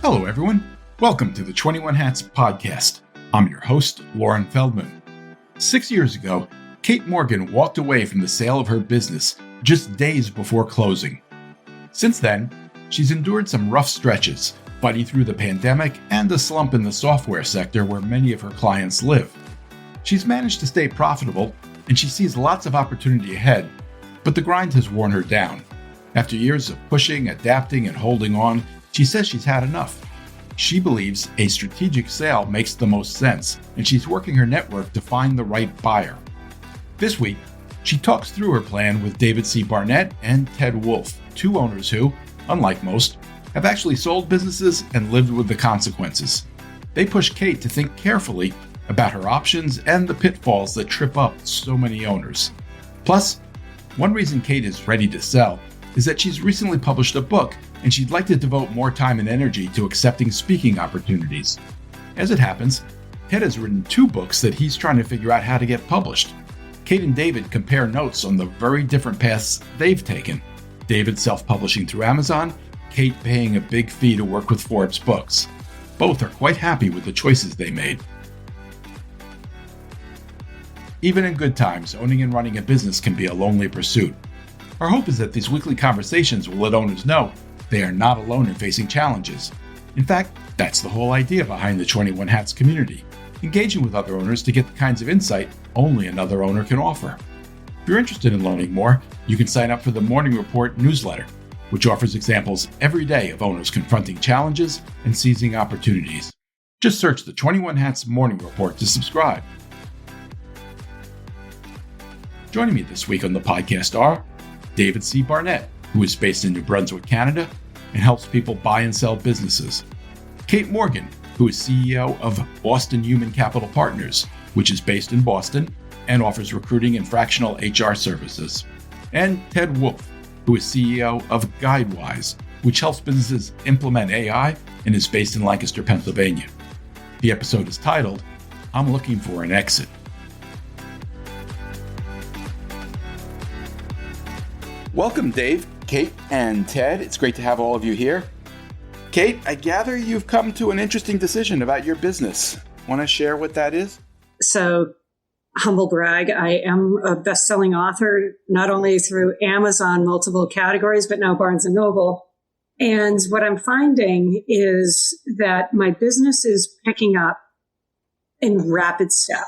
Hello, everyone. Welcome to the 21 Hats podcast. I'm your host, Lauren Feldman. 6 years ago, Kate Morgan walked away from the sale of her business just days before closing. Since then, she's endured some rough stretches, fighting through the pandemic and a slump in the software sector where many of her clients live. She's managed to stay profitable, and she sees lots of opportunity ahead, but the grind has worn her down. After years of pushing, adapting, and holding on, she says she's had enough. She believes a strategic sale makes the most sense, and she's working her network to find the right buyer. This week, she talks through her plan with David C. Barnett and Ted Wolf, two owners who, unlike most, have actually sold businesses and lived with the consequences. They push Kate to think carefully about her options and the pitfalls that trip up so many owners. Plus, one reason Kate is ready to sell is that she's recently published a book and she'd like to devote more time and energy to accepting speaking opportunities. As it happens, Ted has written 2 books that he's trying to figure out how to get published. Kate and David compare notes on the very different paths they've taken. David self-publishing through Amazon, Kate paying a big fee to work with Forbes Books. Both are quite happy with the choices they made. Even in good times, owning and running a business can be a lonely pursuit. Our hope is that these weekly conversations will let owners know they are not alone in facing challenges. In fact, that's the whole idea behind the 21 Hats community, engaging with other owners to get the kinds of insight only another owner can offer. If you're interested in learning more, you can sign up for the Morning Report newsletter, which offers examples every day of owners confronting challenges and seizing opportunities. Just search the 21 Hats Morning Report to subscribe. Joining me this week on the podcast are David C. Barnett, who is based in New Brunswick, Canada, and helps people buy and sell businesses. Kate Morgan, who is CEO of Boston Human Capital Partners, which is based in Boston and offers recruiting and fractional HR services. And Ted Wolf, who is CEO of GuideWise, which helps businesses implement AI and is based in Lancaster, Pennsylvania. The episode is titled, I'm Looking for an Exit. Welcome, Dave, Kate, and Ted. It's great to have all of you here. Kate, I gather you've come to an interesting decision about your business. Want to share what that is? So, humble brag, I am a best-selling author, not only through Amazon, multiple categories, but now Barnes & Noble. And what I'm finding is that my business is picking up in rapid step.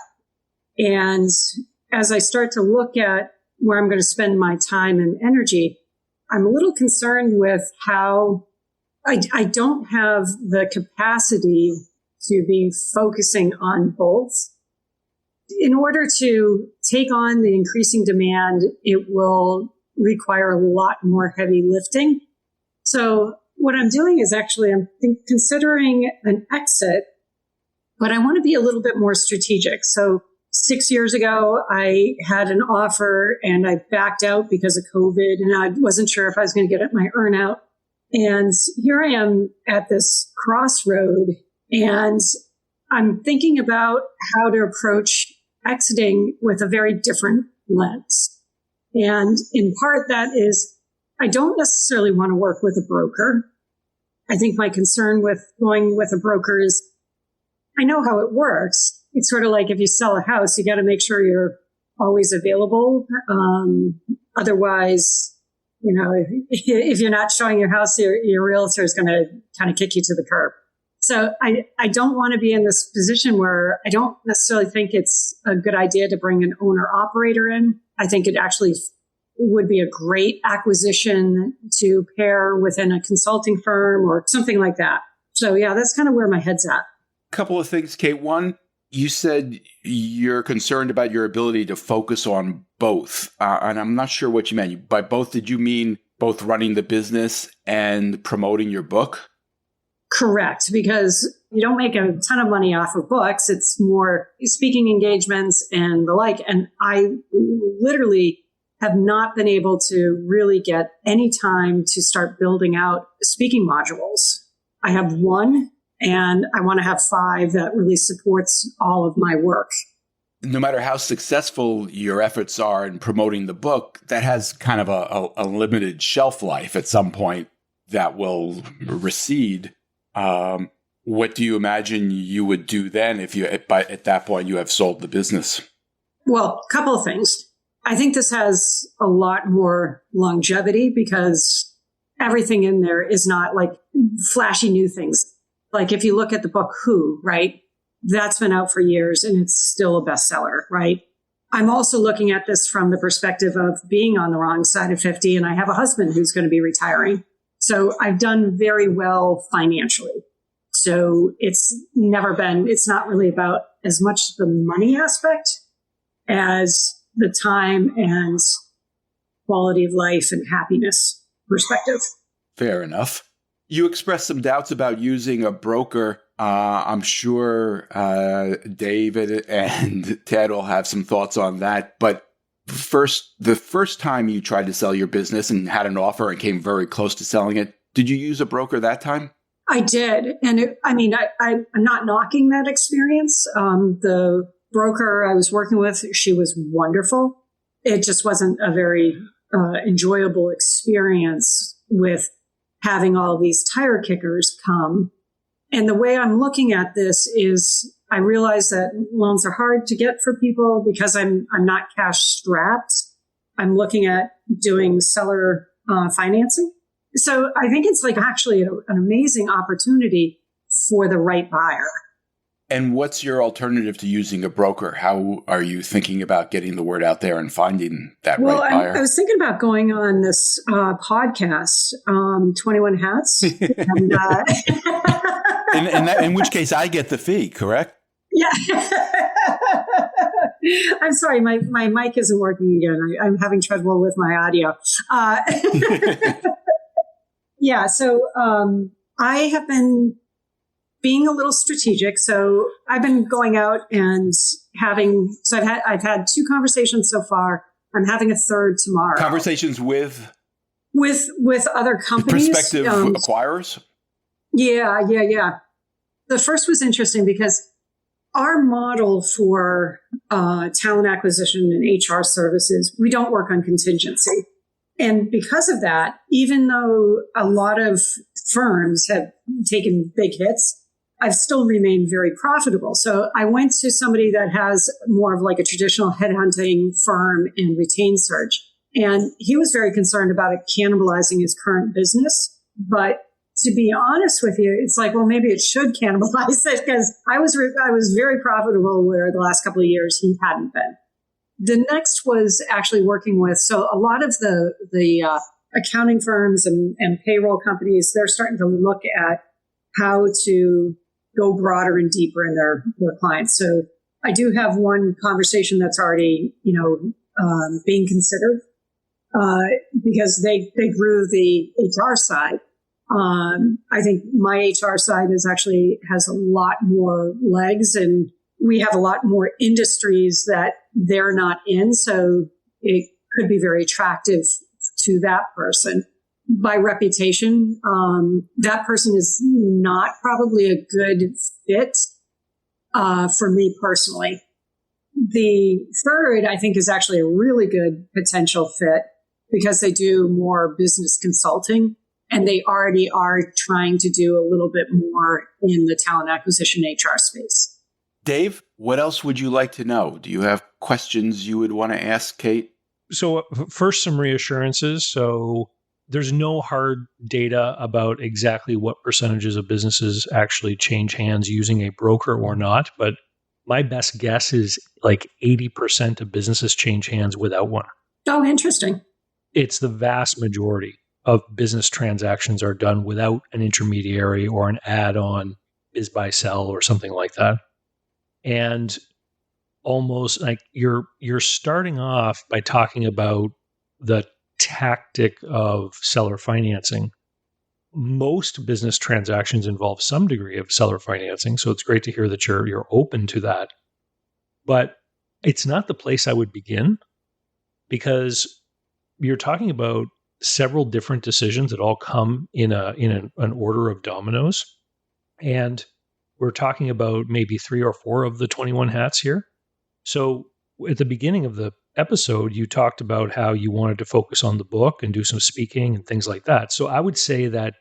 And as I start to look at where I'm going to spend my time and energy, I'm a little concerned with how I don't have the capacity to be focusing on both. In order to take on the increasing demand, it will require a lot more heavy lifting. So what I'm doing is actually I'm considering an exit, but I want to be a little bit more strategic. So 6 years ago, I had an offer and I backed out because of COVID and I wasn't sure if I was going to get my earnout. And here I am at this crossroad and I'm thinking about how to approach exiting with a very different lens. And in part that is, I don't necessarily want to work with a broker. I think my concern with going with a broker is I know how it works. It's sort of like if you sell a house, you got to make sure you're always available. Otherwise, if you're not showing your house, your realtor is going to kind of kick you to the curb. So I don't want to be in this position where I don't necessarily think it's a good idea to bring an owner operator in. I think it actually would be a great acquisition to pair within a consulting firm or something like that. So yeah, that's kind of where my head's at. A couple of things, Kate. One, you said you're concerned about your ability to focus on both. And I'm not sure what you meant. By both, did you mean both running the business and promoting your book? Correct, because you don't make a ton of money off of books. It's more speaking engagements and the like. And I literally have not been able to really get any time to start building out speaking modules. I have one, and I want to have 5 that really supports all of my work. No matter how successful your efforts are in promoting the book, that has kind of a limited shelf life at some point that will recede. What do you imagine you would do then if at that point you have sold the business? Well, a couple of things. I think this has a lot more longevity because everything in there is not like flashy new things. Like if you look at the book Who, right? That's been out for years and it's still a bestseller, right? I'm also looking at this from the perspective of being on the wrong side of 50, and I have a husband who's going to be retiring. So I've done very well financially. So it's not really about as much the money aspect as the time and quality of life and happiness perspective. Fair enough. You expressed some doubts about using a broker. I'm sure David and Ted will have some thoughts on that. But the first time you tried to sell your business and had an offer and came very close to selling it, did you use a broker that time? I did. And I'm not knocking that experience. The broker I was working with, she was wonderful. It just wasn't a very enjoyable experience with having all these tire kickers come. And the way I'm looking at this is I realize that loans are hard to get for people because I'm not cash strapped. I'm looking at doing seller financing. So I think it's like actually an amazing opportunity for the right buyer. And what's your alternative to using a broker? How are you thinking about getting the word out there and finding that right buyer? I was thinking about going on this podcast, 21 Hats. And in which case I get the fee, correct? Yeah. I'm sorry, my mic isn't working again. I'm having trouble with my audio. Yeah, so I have been being a little strategic. So I've been going out and I've had 2 conversations so far. I'm having a third tomorrow. Conversations with other companies. Prospective acquirers? Yeah. The first was interesting because our model for talent acquisition and HR services, we don't work on contingency. And because of that, even though a lot of firms have taken big hits, I've still remained very profitable. So I went to somebody that has more of like a traditional headhunting firm and retained search. And he was very concerned about it cannibalizing his current business. But to be honest with you, it's like, well, maybe it should cannibalize it because I was very profitable where the last couple of years he hadn't been. The next was actually working with, so a lot of the accounting firms and payroll companies, they're starting to look at how to go broader and deeper in their clients. So I do have one conversation that's already, being considered because they grew the HR side. I think my HR side has a lot more legs, and we have a lot more industries that they're not in. So it could be very attractive to that person. By reputation, that person is not probably a good fit for me personally. The third, I think, is actually a really good potential fit because they do more business consulting and they already are trying to do a little bit more in the talent acquisition HR space. Dave, what else would you like to know? Do you have questions you would want to ask Kate? So first, some reassurances. So there's no hard data about exactly what percentages of businesses actually change hands using a broker or not. But my best guess is like 80% of businesses change hands without one. Oh, interesting. It's the vast majority of business transactions are done without an intermediary or an add-on biz buy sell or something like that. And almost like you're starting off by talking about the tactic of seller financing. Most business transactions involve some degree of seller financing, so it's great to hear that you're open to that. But it's not the place I would begin because you're talking about several different decisions that all come in an order of dominoes, and we're talking about maybe 3 or 4 of the 21 hats here. So at the beginning of the episode, you talked about how you wanted to focus on the book and do some speaking and things like that. So I would say that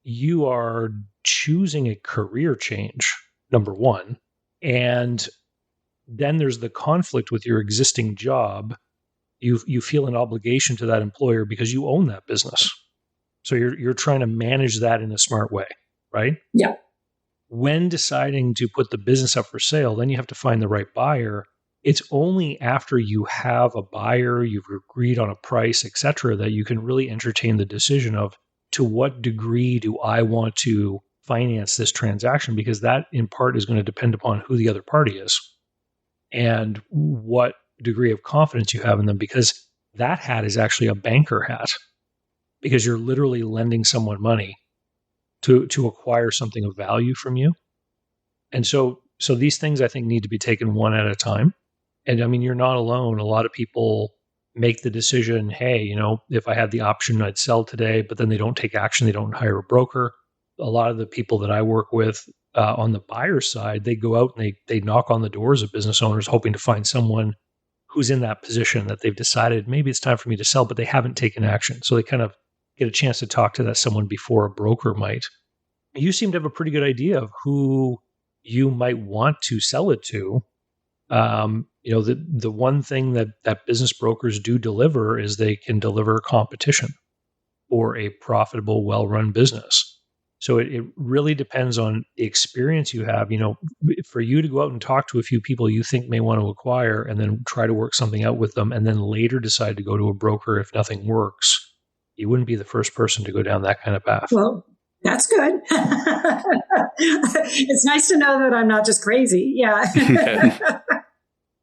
you are choosing a career change, number one. And then there's the conflict with your existing job. You feel an obligation to that employer because you own that business. So you're trying to manage that in a smart way, right? Yeah. When deciding to put the business up for sale, then you have to find the right buyer. It's only after you have a buyer, you've agreed on a price, et cetera, that you can really entertain the decision of, to what degree do I want to finance this transaction? Because that in part is going to depend upon who the other party is and what degree of confidence you have in them, because that hat is actually a banker hat, because you're literally lending someone money to acquire something of value from you. And so these things I think need to be taken one at a time. And I mean, you're not alone. A lot of people make the decision, hey, if I had the option, I'd sell today, but then they don't take action. They don't hire a broker. A lot of the people that I work with on the buyer side, they go out and they knock on the doors of business owners hoping to find someone who's in that position that they've decided maybe it's time for me to sell, but they haven't taken action. So they kind of get a chance to talk to that someone before a broker might. You seem to have a pretty good idea of who you might want to sell it to. The one thing that business brokers do deliver is they can deliver competition for a profitable, well-run business. So it really depends on the experience you have. For you to go out and talk to a few people you think may want to acquire and then try to work something out with them and then later decide to go to a broker if nothing works, you wouldn't be the first person to go down that kind of path. Well, that's good. It's nice to know that I'm not just crazy. Yeah.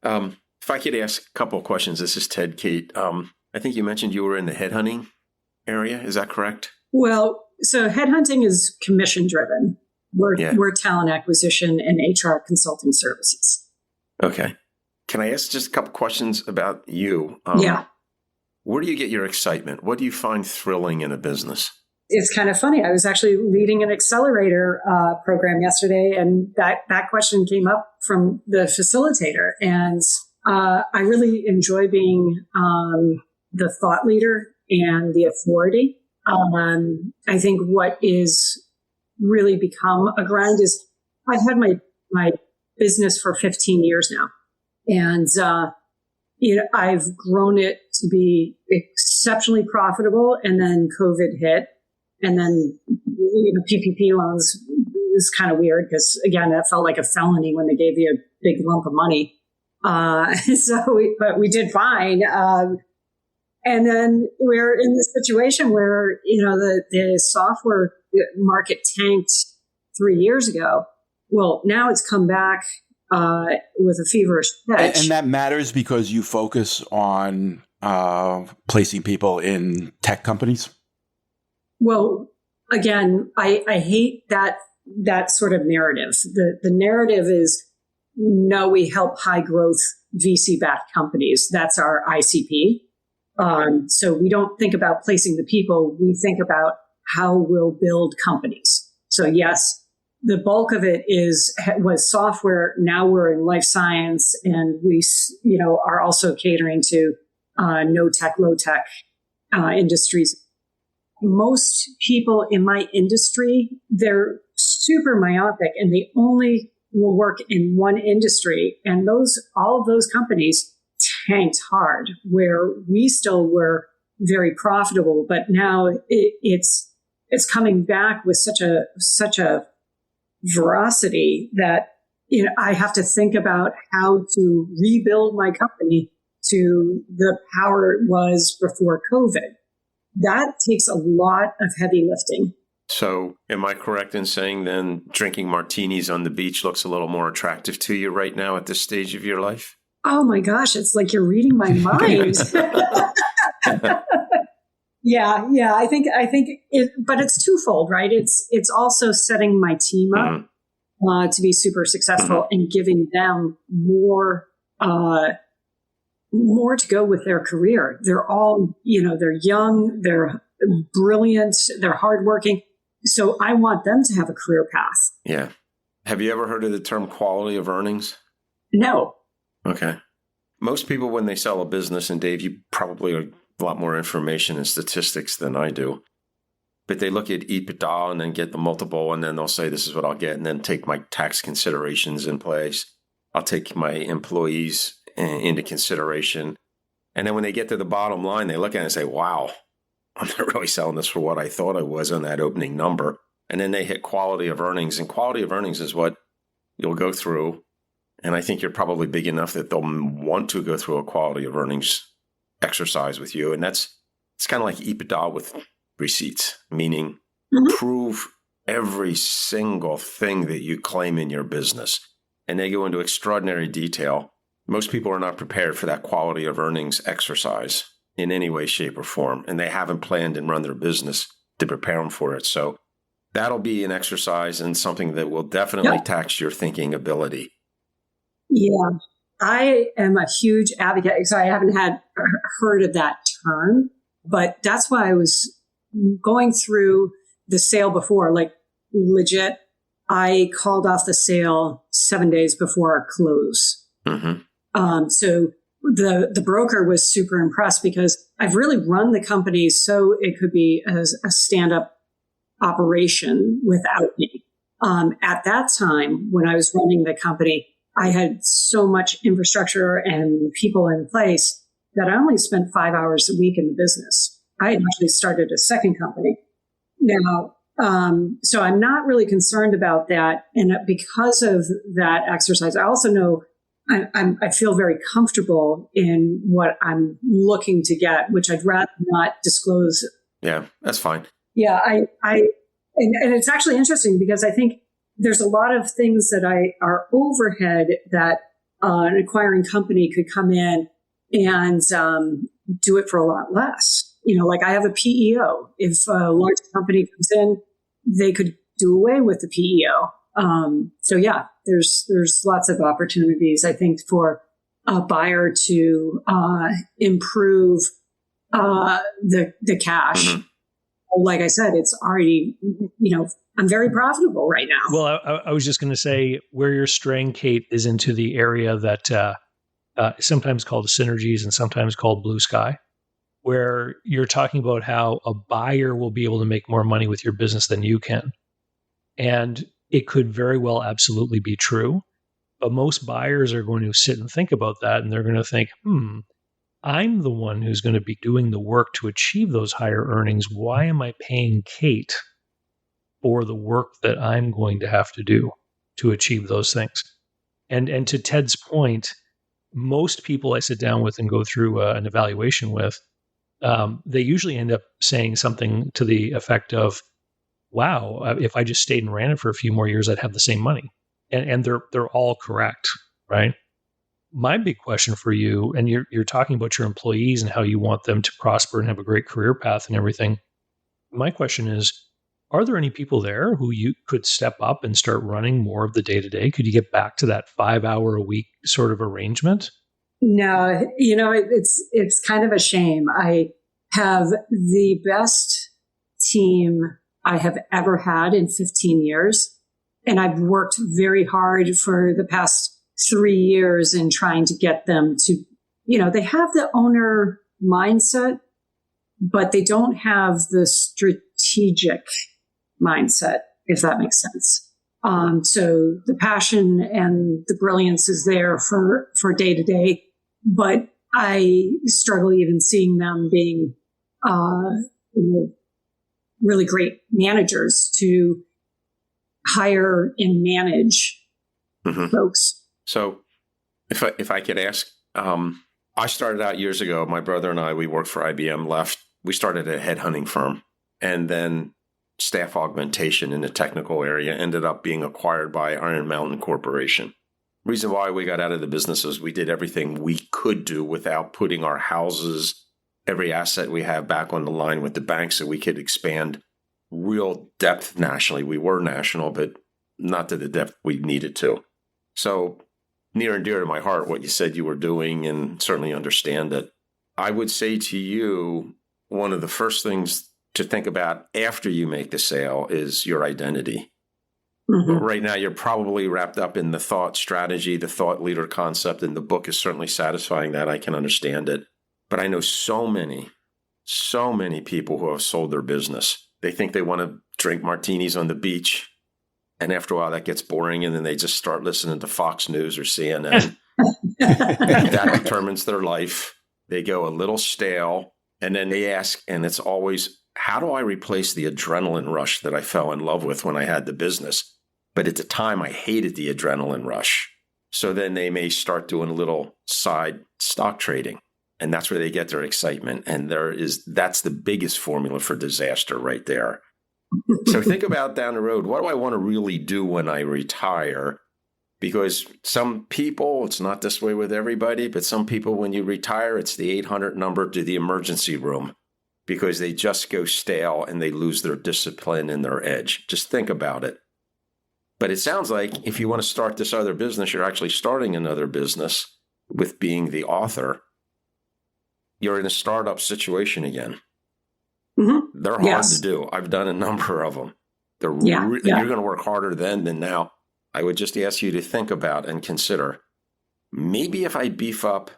If I could ask a couple of questions, this is Ted, Kate. I think you mentioned you were in the headhunting area. Is that correct? Well, so headhunting is commission driven. We're talent acquisition and HR consulting services. Okay. Can I ask just a couple questions about you? Yeah. Where do you get your excitement? What do you find thrilling in a business? It's kind of funny. I was actually leading an accelerator program yesterday, and that question came up from the facilitator. And I really enjoy being the thought leader and the authority. I think what is really become a grind is I've had my business for 15 years now. And, I've grown it to be exceptionally profitable. And then COVID hit. And then, PPP loans is kind of weird because, again, that felt like a felony when they gave you a big lump of money. But we did fine. And then we're in this situation where, the software market tanked 3 years ago. Well, now it's come back with a feverish pitch. And that matters because you focus on placing people in tech companies? Well, again, I hate that sort of narrative. The narrative is, no, we help high growth VC-backed companies. That's our ICP. So we don't think about placing the people. We think about how we'll build companies. So yes, the bulk of it was software. Now we're in life science, and we, are also catering to no tech, low tech industries. Most people in my industry, they're super myopic and they only will work in one industry. And all of those companies tanked hard, where we still were very profitable. But now it's coming back with such a veracity that, I have to think about how to rebuild my company to the power it was before COVID. That takes a lot of heavy lifting. So am I correct in saying then drinking martinis on the beach looks a little more attractive to you right now at this stage of your life? Oh my gosh, it's like you're reading my mind. Yeah. I think it, but it's twofold, right? It's also setting my team up to be super successful and giving them more to go with their career. They're all, they're young, they're brilliant, they're hardworking. So I want them to have a career path. Yeah. Have you ever heard of the term quality of earnings? No. Okay. Most people, when they sell a business, and Dave, you probably have a lot more information and statistics than I do. but they look at EBITDA and then get the multiple, and then they'll say, this is what I'll get, and then take my tax considerations in place. I'll take my employees into consideration. And then when they get to the bottom line, they look at it and say, wow, I'm not really selling this for what I thought I was on that opening number. And then they hit quality of earnings. And quality of earnings is what you'll go through. And I think you're probably big enough that they'll want to go through a quality of earnings exercise with you. And it's kind of like EBITDA with receipts, meaning prove every single thing that you claim in your business. And they go into extraordinary detail. Most people are not prepared for that quality of earnings exercise in any way, shape, or form. And they haven't planned and run their business to prepare them for it. So that'll be an exercise and something that will definitely tax your thinking ability. Yeah, I am a huge advocate. So I haven't heard of that term, but that's why I was going through the sale before, like legit. I called off the sale 7 days before our close. So the broker was super impressed because I've really run the company so it could be as a stand-up operation without me. At that time, when I was running the company, I had so much infrastructure and people in place that I only spent 5 hours a week in the business. I had actually started a second company. Now, so I'm not really concerned about that. And because of that exercise, I also know I feel very comfortable in what I'm looking to get, which I'd rather not disclose. Yeah, that's fine. Yeah, and it's actually interesting because I think there's a lot of things that are overhead that an acquiring company could come in and do it for a lot less. You know, like I have a PEO. If a large company comes in, they could do away with the PEO. So yeah, there's lots of opportunities, I think, for a buyer to improve the cash. Like I said, it's already, I'm very profitable right now. Well, I was just going to say where you're straying, Kate, is into the area that sometimes called synergies and sometimes called blue sky, where you're talking about how a buyer will be able to make more money with your business than you can. And it could very well absolutely be true. But most buyers are going to sit and think about that. And they're going to think, I'm the one who's going to be doing the work to achieve those higher earnings. Why am I paying Kate for the work that I'm going to have to do to achieve those things? And to Ted's point, most people I sit down with and go through an evaluation with, they usually end up saying something to the effect of, wow, if I just stayed and ran it for a few more years, I'd have the same money. And they're all correct, right? My big question for you, and you're talking about your employees and how you want them to prosper and have a great career path and everything. My question is, are there any people there who you could step up and start running more of the day-to-day? Could you get back to that 5 hour a week sort of arrangement? No, it's kind of a shame. I have the best team I have ever had in 15 years. And I've worked very hard for the past 3 years in trying to get them to, they have the owner mindset, but they don't have the strategic mindset, if that makes sense. So the passion and the brilliance is there for day to day, but I struggle even seeing them being, really great managers to hire and manage folks. So if I could ask, I started out years ago, my brother and I, we worked for IBM, left. We started a headhunting firm, and then staff augmentation in the technical area ended up being acquired by Iron Mountain Corporation. Reason why we got out of the business is we did everything we could do without putting our houses, every asset we have back on the line with the bank so we could expand real depth nationally. We were national, but not to the depth we needed to. So near and dear to my heart, what you said you were doing, and certainly understand it. I would say to you, one of the first things to think about after you make the sale is your identity. Right now, you're probably wrapped up in the thought strategy, the thought leader concept, and the book is certainly satisfying that. I can understand it. But I know so many people who have sold their business they think they want to drink martinis on the beach. And after a while, that gets boring. And then they just start listening to Fox News or CNN. That determines their life. They go a little stale. And then they ask, and it's always, how do I replace the adrenaline rush that I fell in love with when I had the business? But at the time, I hated the adrenaline rush. So then they may start doing a little side stock trading. And that's where they get their excitement. And that's the biggest formula for disaster right there. So think about down the road, what do I want to really do when I retire? Because some people, it's not this way with everybody, but some people, when you retire, it's the 800 number to the emergency room because they just go stale and they lose their discipline and their edge. Just think about it. But it sounds like if you want to start this other business, you're actually starting another business with being the author. You're in a startup situation again. Mm-hmm. They're hard to do. I've done a number of them. You're going to work harder then than now. I would just ask you to think about and consider, maybe if I beef up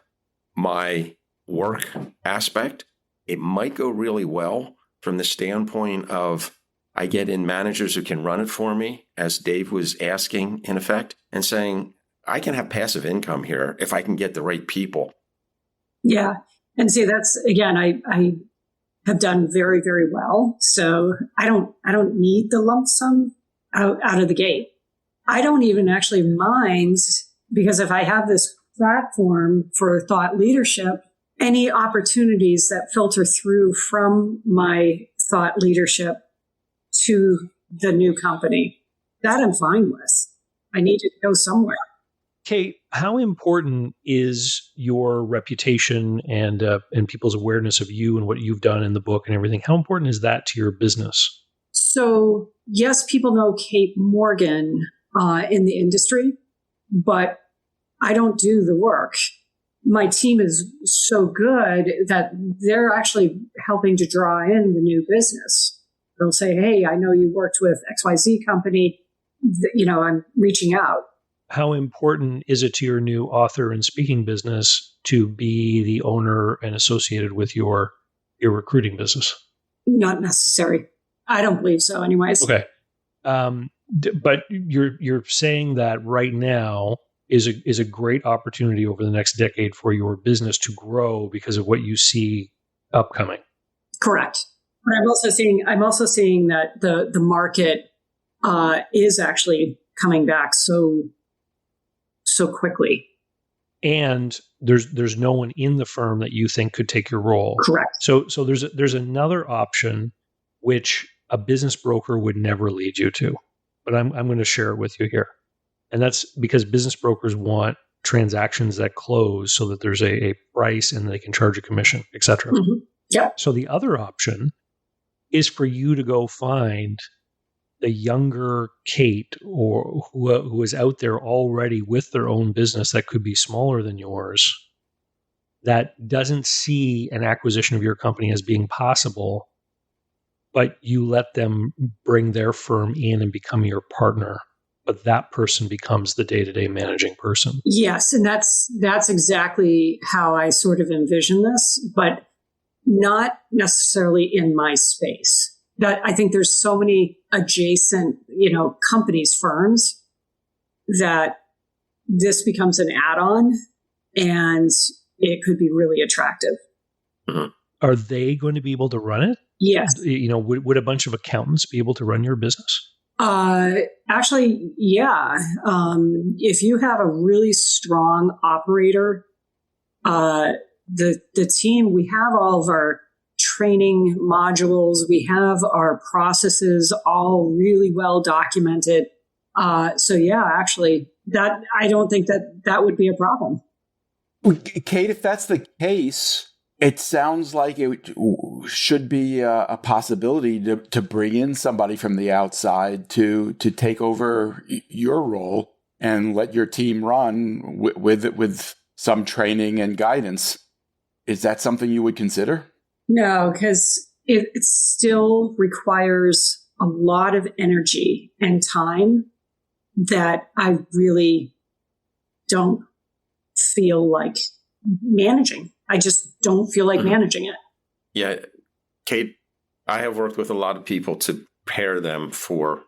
my work aspect, it might go really well from the standpoint of I get in managers who can run it for me, as Dave was asking in effect, and saying, I can have passive income here if I can get the right people. Yeah. And see, that's, again, I have done very, very well. So I don't need the lump sum out of the gate. I don't even actually mind, because if I have this platform for thought leadership, any opportunities that filter through from my thought leadership to the new company, that I'm fine with. I need to go somewhere. Kate, how important is your reputation and people's awareness of you and what you've done in the book and everything? How important is that to your business? So, yes, people know Kate Morgan in the industry, but I don't do the work. My team is so good that they're actually helping to draw in the new business. They'll say, hey, I know you worked with XYZ company. I'm reaching out. How important is it to your new author and speaking business to be the owner and associated with your recruiting business? Not necessary. I don't believe so anyways. Okay. But you're saying that right now is a great opportunity over the next decade for your business to grow because of what you see upcoming. Correct. But I'm also seeing that the market is actually coming back so quickly. And there's no one in the firm that you think could take your role. Correct. So there's another option which a business broker would never lead you to, but I'm going to share it with you here. And that's because business brokers want transactions that close so that there's a price and they can charge a commission, et cetera. Mm-hmm. Yep. So the other option is for you to go find the younger Kate or who is out there already with their own business that could be smaller than yours, that doesn't see an acquisition of your company as being possible, but you let them bring their firm in and become your partner. But that person becomes the day-to-day managing person. Yes, and that's exactly how I sort of envision this, but not necessarily in my space. That I think there's so many adjacent, companies, firms, that this becomes an add-on and it could be really attractive. Mm-hmm. Are they going to be able to run it? Yes. Would a bunch of accountants be able to run your business? Actually, yeah. If you have a really strong operator, the team, we have all of our training modules, we have our processes all really well documented. So yeah, actually, that I don't think that would be a problem. Kate, if that's the case, it sounds like it should be a possibility to bring in somebody from the outside to take over your role and let your team run with some training and guidance. Is that something you would consider? No, because it still requires a lot of energy and time that I really don't feel like managing. I just don't feel like managing it. Yeah. Kate, I have worked with a lot of people to prepare them for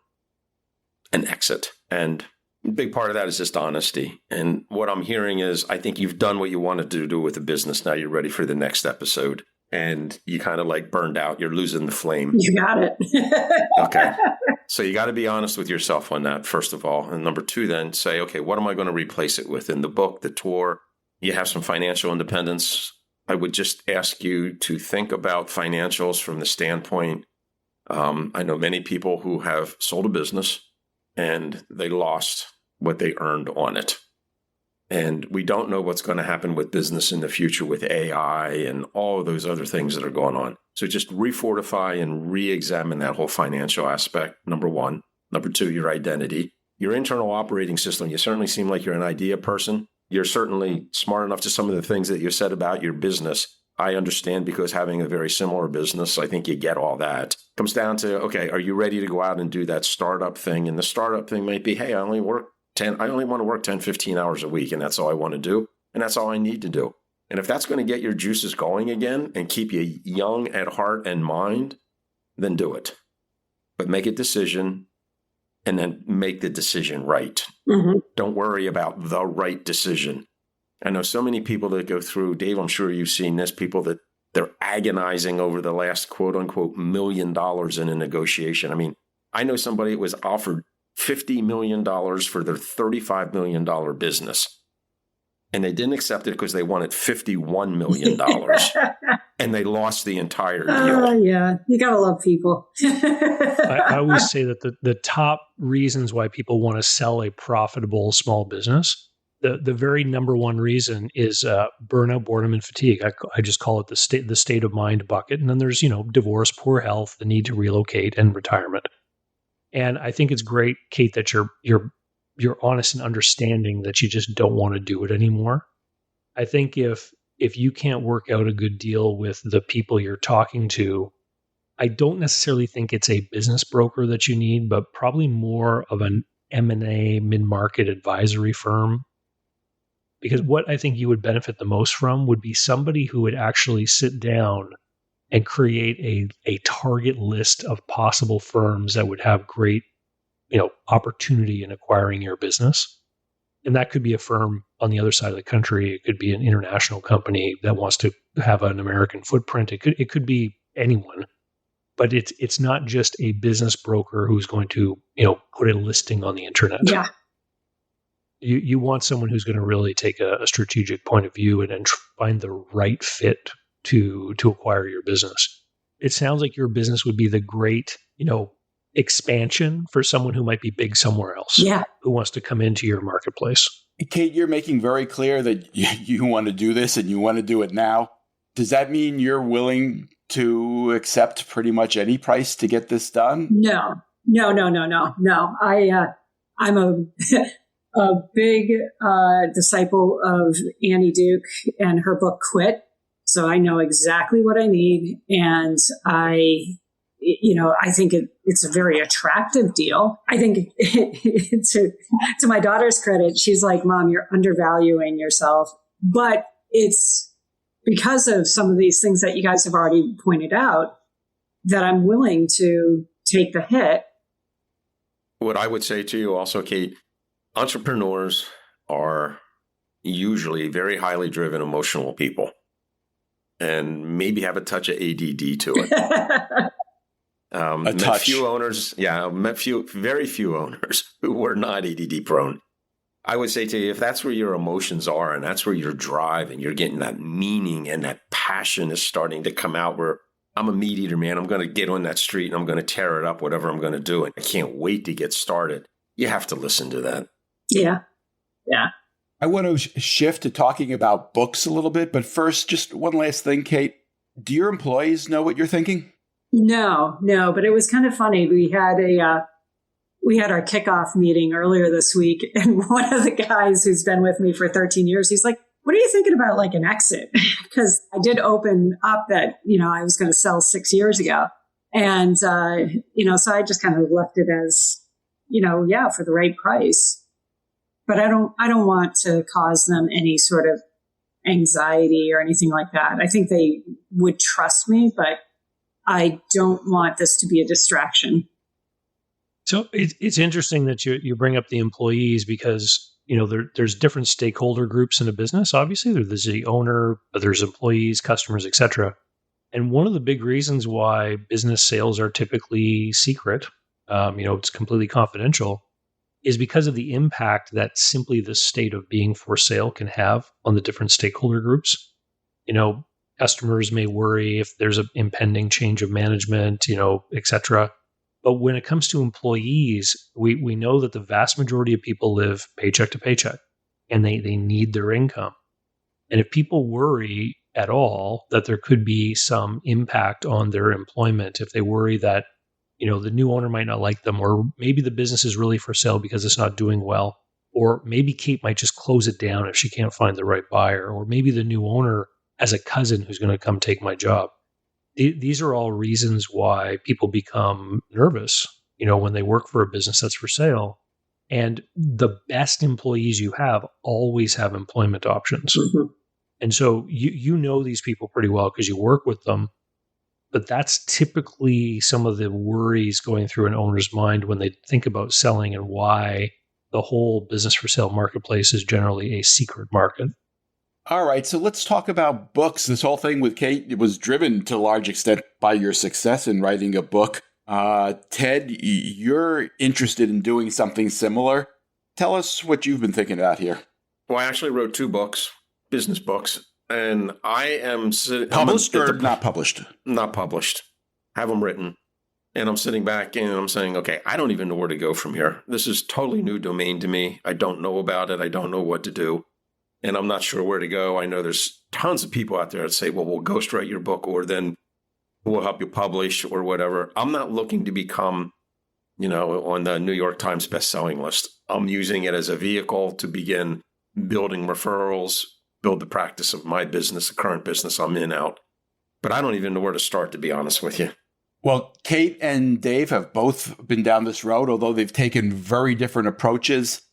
an exit. And a big part of that is just honesty. And what I'm hearing is, I think you've done what you wanted to do with the business. Now you're ready for the next episode. And you kind of like burned out. You're losing the flame. You got it. Okay. So you got to be honest with yourself on that, first of all. And number two, then say, okay, what am I going to replace it with? In the book, the tour, you have some financial independence. I would just ask you to think about financials from the standpoint. I know many people who have sold a business and they lost what they earned on it. And we don't know what's going to happen with business in the future with AI and all of those other things that are going on. So just refortify and re-examine that whole financial aspect, number one. Number two, your identity. Your internal operating system, you certainly seem like you're an idea person. You're certainly smart enough to some of the things that you said about your business. I understand, because having a very similar business, I think you get all that. Comes down to, okay, are you ready to go out and do that startup thing? And the startup thing might be, hey, I only want to work 10, 15 hours a week, and that's all I want to do. And that's all I need to do. And if that's going to get your juices going again and keep you young at heart and mind, then do it. But make a decision and then make the decision right. Mm-hmm. Don't worry about the right decision. I know so many people that go through, Dave, I'm sure you've seen this, people that they're agonizing over the last quote unquote $1 million in a negotiation. I mean, I know somebody that was offered $50 million for their $35 million business. And they didn't accept it because they wanted $51 million. And they lost the entire deal. Yeah, you got to love people. I always say that the top reasons why people want to sell a profitable small business, the very number one reason is burnout, boredom, and fatigue. I just call it the state of mind bucket. And then there's, divorce, poor health, the need to relocate, and retirement. And I think it's great, Kate, that you're honest and understanding that you just don't want to do it anymore. I think if you can't work out a good deal with the people you're talking to, I don't necessarily think it's a business broker that you need, but probably more of an M&A mid-market advisory firm. Because what I think you would benefit the most from would be somebody who would actually sit down and create a target list of possible firms that would have great, opportunity in acquiring your business. And that could be a firm on the other side of the country. It could be an international company that wants to have an American footprint. It could be anyone. But it's not just a business broker who's going to, put a listing on the internet. Yeah. You want someone who's going to really take a strategic point of view and find the right fit to acquire your business. It sounds like your business would be the great, expansion for someone who might be big somewhere else. Yeah. Who wants to come into your marketplace. Kate, you're making very clear that you want to do this and you want to do it now. Does that mean you're willing to accept pretty much any price to get this done? No. I'm a big disciple of Annie Duke and her book Quit. So I know exactly what I need. And I think it's a very attractive deal. I think to my daughter's credit, she's like, Mom, you're undervaluing yourself. But it's because of some of these things that you guys have already pointed out that I'm willing to take the hit. What I would say to you also, Kate, entrepreneurs are usually very highly driven, emotional people and maybe have a touch of ADD to it. Very few owners who were not ADD prone. I would say to you, if that's where your emotions are and that's where your drive and you're getting that meaning and that passion is starting to come out, where I'm a meat eater, man, I'm going to get on that street and I'm going to tear it up, whatever I'm going to do. And I can't wait to get started. You have to listen to that. Yeah. I want to shift to talking about books a little bit, but first, just one last thing, Kate. Do your employees know what you're thinking? No, but it was kind of funny. We had our kickoff meeting earlier this week, and one of the guys who's been with me for 13 years, he's like, what are you thinking about, like an exit? Because I did open up that, I was going to sell 6 years ago. And, so I just kind of left it as, for the right price. But I don't want to cause them any sort of anxiety or anything like that. I think they would trust me, but I don't want this to be a distraction. So it's interesting that you bring up the employees because, there's different stakeholder groups in a business. Obviously, there's the owner, but there's employees, customers, etc. And one of the big reasons why business sales are typically secret, it's completely confidential, is because of the impact that simply the state of being for sale can have on the different stakeholder groups. Customers may worry if there's an impending change of management, etc. But when it comes to employees, we know that the vast majority of people live paycheck to paycheck and they need their income. And if people worry at all that there could be some impact on their employment, if they worry that, the new owner might not like them, or maybe the business is really for sale because it's not doing well, or maybe Kate might just close it down if she can't find the right buyer, or maybe the new owner has a cousin who's going to come take my job. These are all reasons why people become nervous, when they work for a business that's for sale. And the best employees you have always have employment options. Mm-hmm. And so you know these people pretty well because you work with them. But that's typically some of the worries going through an owner's mind when they think about selling and why the whole business for sale marketplace is generally a secret market. All right, so let's talk about books. This whole thing with Kate, it was driven to a large extent by your success in writing a book. Ted, you're interested in doing something similar. Tell us what you've been thinking about here. Well, I actually wrote 2 books, business books, and I am published or not published? Not published. Have them written. And I'm sitting back and I'm saying, okay, I don't even know where to go from here. This is totally new domain to me. I don't know about it. I don't know what to do. And I'm not sure where to go. I know there's tons of people out there that say, well, we'll ghostwrite your book or then we'll help you publish or whatever. I'm not looking to become, on the New York Times bestselling list. I'm using it as a vehicle to begin building referrals, build the practice of my business, the current business I'm in out. But I don't even know where to start, to be honest with you. Well, Kate and Dave have both been down this road, although they've taken very different approaches.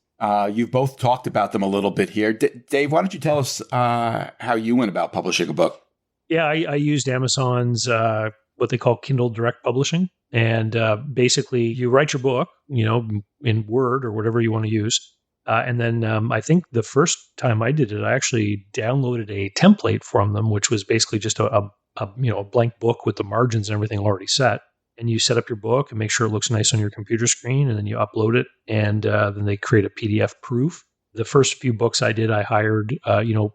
You've both talked about them a little bit here. Dave, why don't you tell us how you went about publishing a book? Yeah, I used Amazon's what they call Kindle Direct Publishing. And basically, you write your book, in Word or whatever you want to use. And then I think the first time I did it, I actually downloaded a template from them, which was basically just a blank book with the margins and everything already set. And you set up your book and make sure it looks nice on your computer screen, and then you upload it, and then they create a PDF proof. The first few books I did, I hired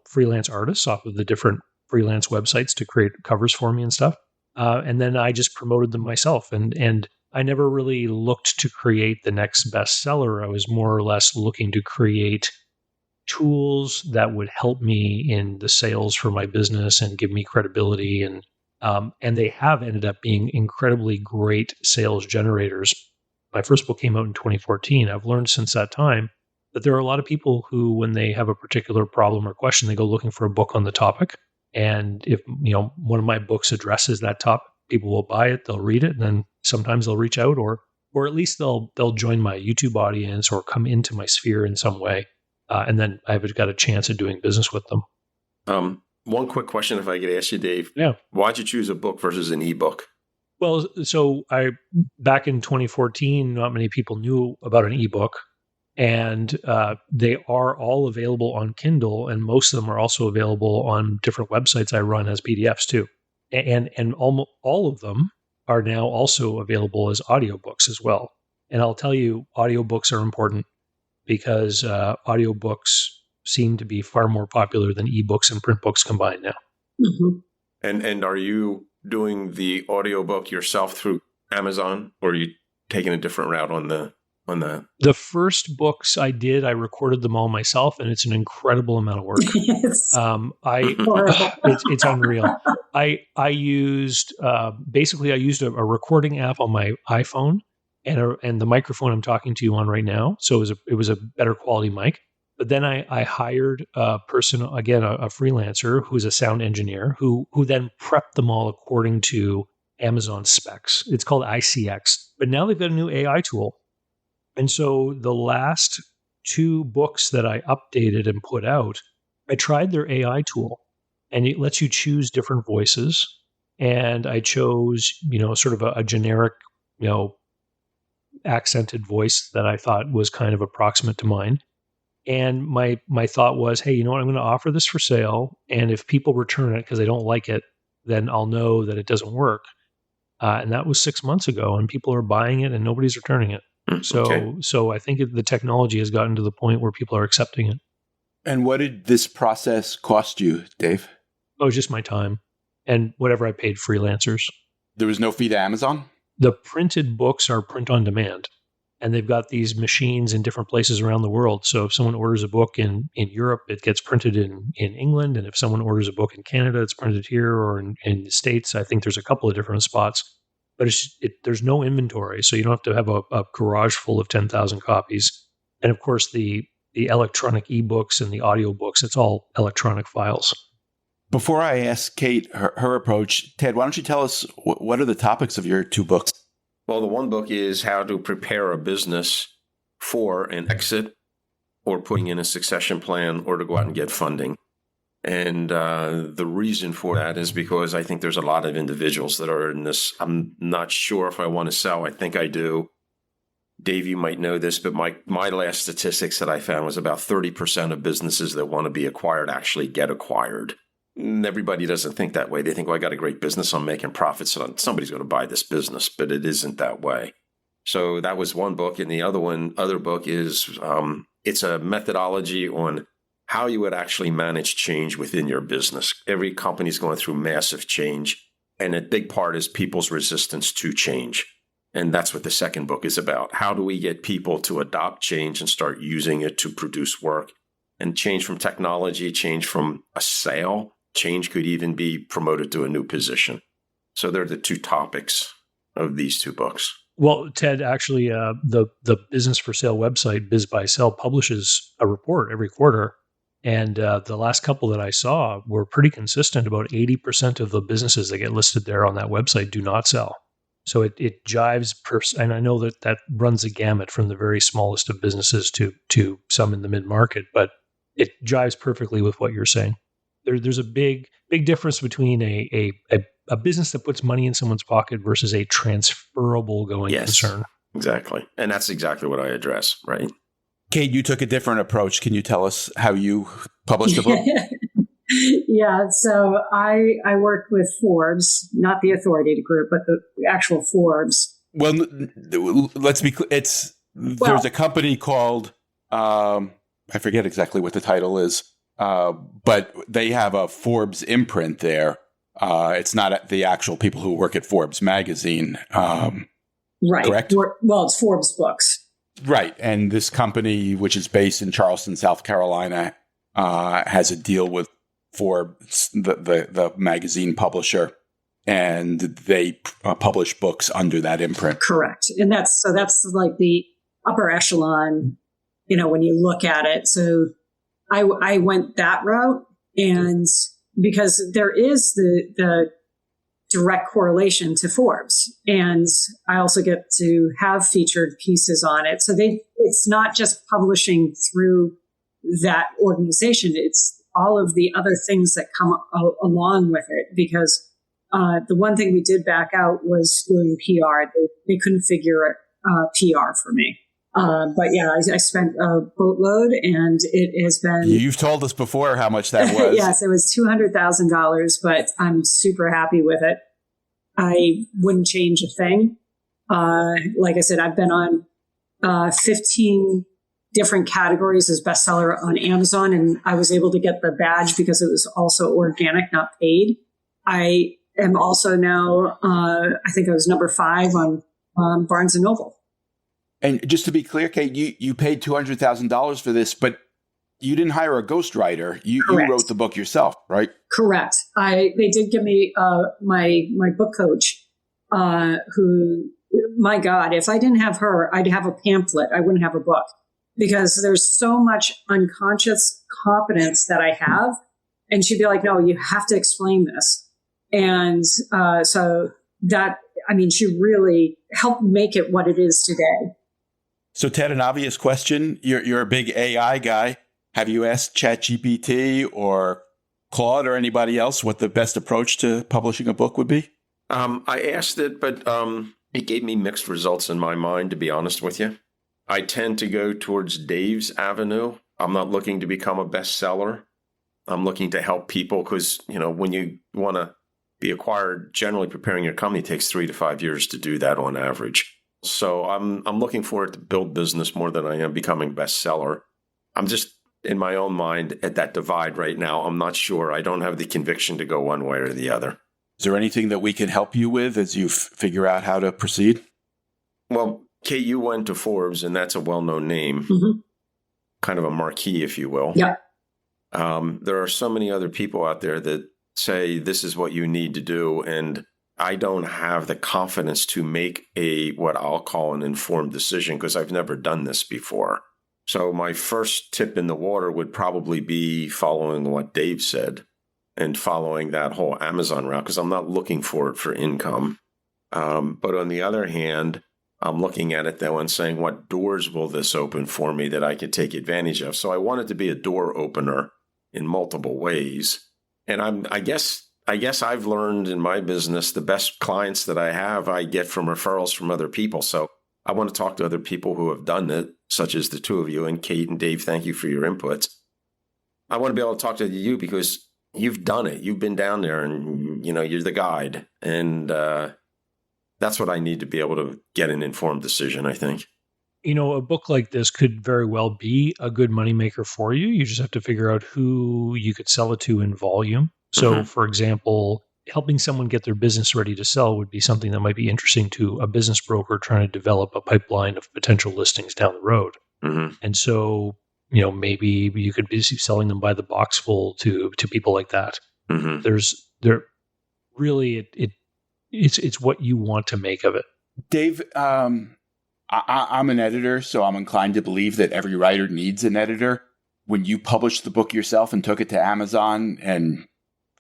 freelance artists off of the different freelance websites to create covers for me and stuff. And then I just promoted them myself. And I never really looked to create the next bestseller. I was more or less looking to create tools that would help me in the sales for my business and give me credibility. And they have ended up being incredibly great sales generators. My first book came out in 2014. I've learned since that time that there are a lot of people who, when they have a particular problem or question, they go looking for a book on the topic. And if one of my books addresses that topic, people will buy it, they'll read it, and then sometimes they'll reach out, or at least they'll join my YouTube audience or come into my sphere in some way. And then I've got a chance at doing business with them. One quick question, if I could ask you, Dave. Yeah. Why'd you choose a book versus an ebook? Well, so back in 2014, not many people knew about an ebook, and they are all available on Kindle, and most of them are also available on different websites I run as PDFs too. And almost all of them are now also available as audiobooks as well. And I'll tell you, audiobooks are important because audiobooks seem to be far more popular than ebooks and print books combined now. Mm-hmm. And are you doing the audiobook yourself through Amazon, or are you taking a different route on the? The first books I did, I recorded them all myself, and it's an incredible amount of work. Yes. It's unreal. I used basically a recording app on my iPhone and the microphone I'm talking to you on right now. So it was a better quality mic. But then I hired a person, again, a freelancer who's a sound engineer who then prepped them all according to Amazon specs. It's called ICX. But now they've got a new AI tool. And so the last 2 books that I updated and put out, I tried their AI tool, and it lets you choose different voices. And I chose, sort of a generic, accented voice that I thought was kind of approximate to mine. And my thought was, hey, you know what? I'm going to offer this for sale. And if people return it because they don't like it, then I'll know that it doesn't work. And that was 6 months ago, and people are buying it and nobody's returning it. So I think the technology has gotten to the point where people are accepting it. And what did this process cost you, Dave? Oh, just my time and whatever I paid freelancers. There was no fee to Amazon? The printed books are print on demand, and they've got these machines in different places around the world. So if someone orders a book in Europe, it gets printed in England. And if someone orders a book in Canada, it's printed here, or in the States. I think there's a couple of different spots. But there's no inventory, so you don't have to have a garage full of 10,000 copies. And of course, the electronic ebooks and the audiobooks, it's all electronic files. Before I ask Kate her approach, Ted, why don't you tell us what are the topics of your two books? Well, the one book is how to prepare a business for an exit or putting in a succession plan or to go out and get funding. And the reason for that is because I think there's a lot of individuals that are in this. I'm not sure if I want to sell. I think I do. Dave, you might know this, but my last statistics that I found was about 30% of businesses that want to be acquired actually get acquired. And everybody doesn't think that way. They think, well, I got a great business. I'm making profits. So somebody's going to buy this business, but it isn't that way. So that was one book. And the other book is it's a methodology on how you would actually manage change within your business. Every company is going through massive change. And a big part is people's resistance to change. And that's what the second book is about. How do we get people to adopt change and start using it to produce work? And change from technology, change from a sale, change could even be promoted to a new position. So they're the two topics of these two books. Well, Ted, actually, the Business for Sale website, Biz by Sell, publishes a report every quarter. And the last couple that I saw were pretty consistent. About 80% of the businesses that get listed there on that website do not sell. So it jives, and I know that runs a gamut from the very smallest of businesses to some in the mid-market, but it jives perfectly with what you're saying. There's a big difference between a business that puts money in someone's pocket versus a transferable going concern. Exactly. And that's exactly what I address, right? Kate, you took a different approach. Can you tell us how you published the book? Yeah, so I worked with Forbes, not the Authority Group, but the actual Forbes. Well, let's be clear. There's a company called, I forget exactly what the title is, but they have a Forbes imprint there. It's not the actual people who work at Forbes magazine. Right. Correct? Well, it's Forbes Books. Right. And this company, which is based in Charleston, South Carolina, has a deal with Forbes, the magazine publisher, and they publish books under that imprint. Correct. And that's like the upper echelon, when you look at it. So I went that route, and because there is the direct correlation to Forbes, and I also get to have featured pieces on it. So it's not just publishing through that organization. It's all of the other things that come along with it, because the one thing we did back out was doing PR. They couldn't figure PR for me. But yeah, I spent a boatload, and it has been... You've told us before how much that was. Yes, it was $200,000, but I'm super happy with it. I wouldn't change a thing. Like I said, I've been on 15 different categories as bestseller on Amazon, and I was able to get the badge because it was also organic, not paid. I am also now, I think I was number 5 on Barnes and Noble. And just to be clear, Kate, you paid $200,000 for this, but you didn't hire a ghostwriter. You wrote the book yourself, right? Correct. They did give me my book coach, who, my God, if I didn't have her, I'd have a pamphlet. I wouldn't have a book, because there's so much unconscious competence that I have. And she'd be like, no, you have to explain this. And so that, she really helped make it what it is today. So, Ted, an obvious question. You're a big AI guy. Have you asked ChatGPT or Claude or anybody else what the best approach to publishing a book would be? I asked it, but it gave me mixed results in my mind, to be honest with you. I tend to go towards Dave's avenue. I'm not looking to become a bestseller. I'm looking to help people because, when you want to be acquired, generally preparing your company takes 3 to 5 years to do that on average. So I'm looking for it to build business more than I am becoming bestseller. I'm just in my own mind at that divide right now. I'm not sure. I don't have the conviction to go one way or the other. Is there anything that we can help you with as you figure out how to proceed? Well, Kate, you went to Forbes, and that's a well-known name, kind of a marquee, if you will. Yeah. There are so many other people out there that say this is what you need to do, and I don't have the confidence to make what I'll call an informed decision because I've never done this before. So my first tip in the water would probably be following what Dave said and following that whole Amazon route because I'm not looking for it for income. But on the other hand, I'm looking at it though and saying, what doors will this open for me that I could take advantage of? So I want it to be a door opener in multiple ways. And I guess I've learned in my business, the best clients that I have, I get from referrals from other people. So I want to talk to other people who have done it, such as the two of you. And Kate and Dave, thank you for your inputs. I want to be able to talk to you because you've done it. You've been down there and, you're the guide. And that's what I need to be able to get an informed decision, I think. A book like this could very well be a good moneymaker for you. You just have to figure out who you could sell it to in volume. So, for example, helping someone get their business ready to sell would be something that might be interesting to a business broker trying to develop a pipeline of potential listings down the road. And so, maybe you could be selling them by the boxful to people like that. It's what you want to make of it. Dave, I'm an editor, so I'm inclined to believe that every writer needs an editor. When you published the book yourself and took it to Amazon and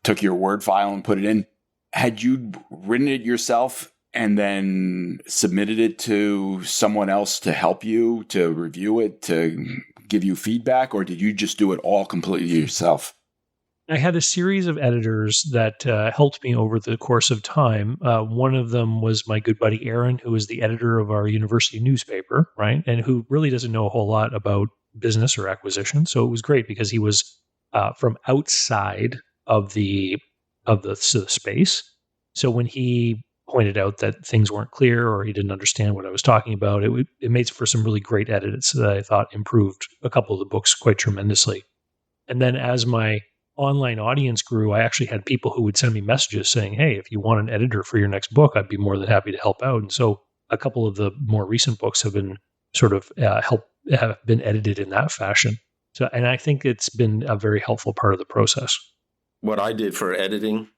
took your Word file and put it in, had you written it yourself and then submitted it to someone else to help you, to review it, to give you feedback, or did you just do it all completely yourself? I had a series of editors that helped me over the course of time. One of them was my good buddy Aaron, who is the editor of our university newspaper, right? And who really doesn't know a whole lot about business or acquisition. So it was great because he was from outside of the space. So when he pointed out that things weren't clear or he didn't understand what I was talking about, it made for some really great edits that I thought improved a couple of the books quite tremendously. And then as my online audience grew, I actually had people who would send me messages saying, hey, if you want an editor for your next book, I'd be more than happy to help out. And so a couple of the more recent books have been sort of have been edited in that fashion. So, and I think it's been a very helpful part of the process. What I did for editing,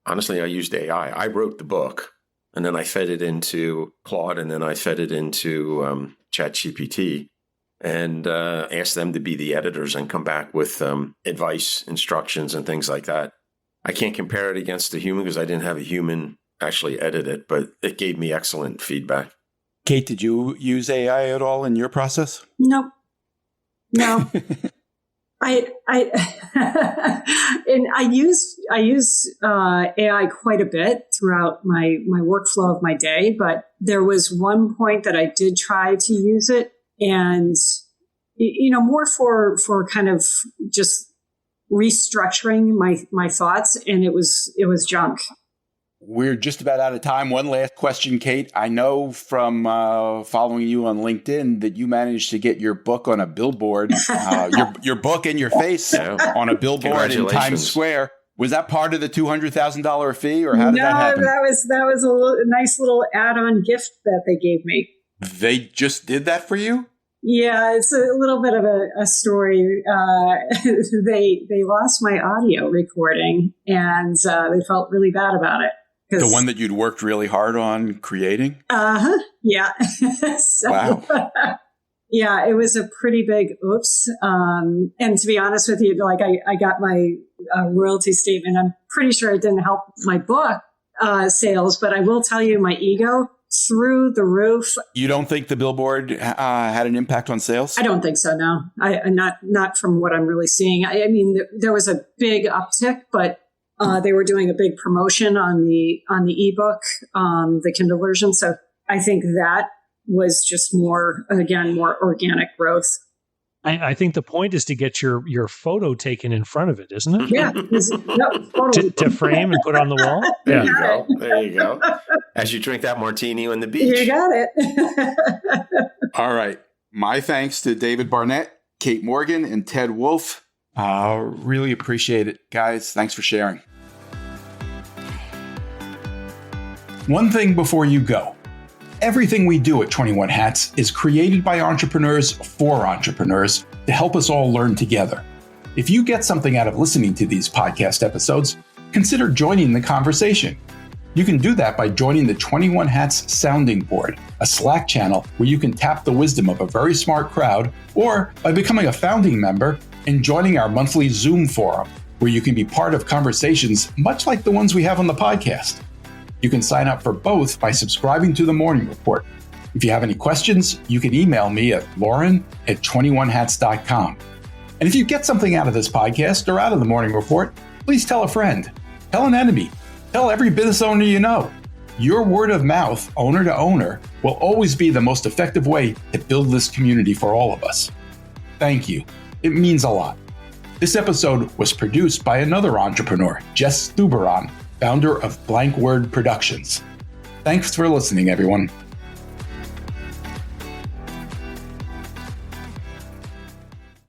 honestly, I used AI. I wrote the book and then I fed it into Claude and then I fed it into ChatGPT and asked them to be the editors and come back with advice, instructions, and things like that. I can't compare it against a human because I didn't have a human actually edit it, but it gave me excellent feedback. Kate, did you use AI at all in your process? No. I and I use AI quite a bit throughout my workflow of my day, but there was one point that I did try to use it, and more for kind of just restructuring my thoughts, and it was junk. We're just about out of time. One last question, Kate. I know from following you on LinkedIn that you managed to get your book on a billboard, your book and your face on a billboard in Times Square. Was that part of the $200,000 fee, or how did that happen? No, that was a nice little add-on gift that they gave me. They just did that for you? Yeah, it's a little bit of a story. They lost my audio recording, and they felt really bad about it. The one that you'd worked really hard on creating? Yeah. Wow. Yeah, it was a pretty big oops. And to be honest with you, I got my royalty statement. I'm pretty sure it didn't help my book sales, but I will tell you my ego through the roof. You don't think the billboard had an impact on sales? I don't think so, no. Not from what I'm really seeing. I mean, there was a big uptick, but they were doing a big promotion on the ebook, the Kindle version. So I think that was just more organic growth. I think the point is to get your photo taken in front of it, isn't it? Yeah. Totally. to frame and put on the wall? There you go. There you go. As you drink that martini on the beach. You got it. All right. My thanks to David Barnett, Kate Morgan, and Ted Wolf. Really appreciate it, guys. Thanks for sharing. One thing before you go. Everything we do at 21 Hats is created by entrepreneurs for entrepreneurs to help us all learn together. If you get something out of listening to these podcast episodes, consider joining the conversation. You can do that by joining the 21 Hats Sounding Board, a Slack channel where you can tap the wisdom of a very smart crowd, or by becoming a founding member and joining our monthly Zoom forum, where you can be part of conversations much like the ones we have on the podcast. You can sign up for both by subscribing to the Morning Report. If you have any questions, you can email me at lauren@21hats.com. And if you get something out of this podcast or out of the Morning Report, please tell a friend, tell an enemy, tell every business owner you know. Your word of mouth, owner to owner, will always be the most effective way to build this community for all of us. Thank you. It means a lot. This episode was produced by another entrepreneur, Jess Stuberon, founder of Blank Word Productions. Thanks for listening, everyone.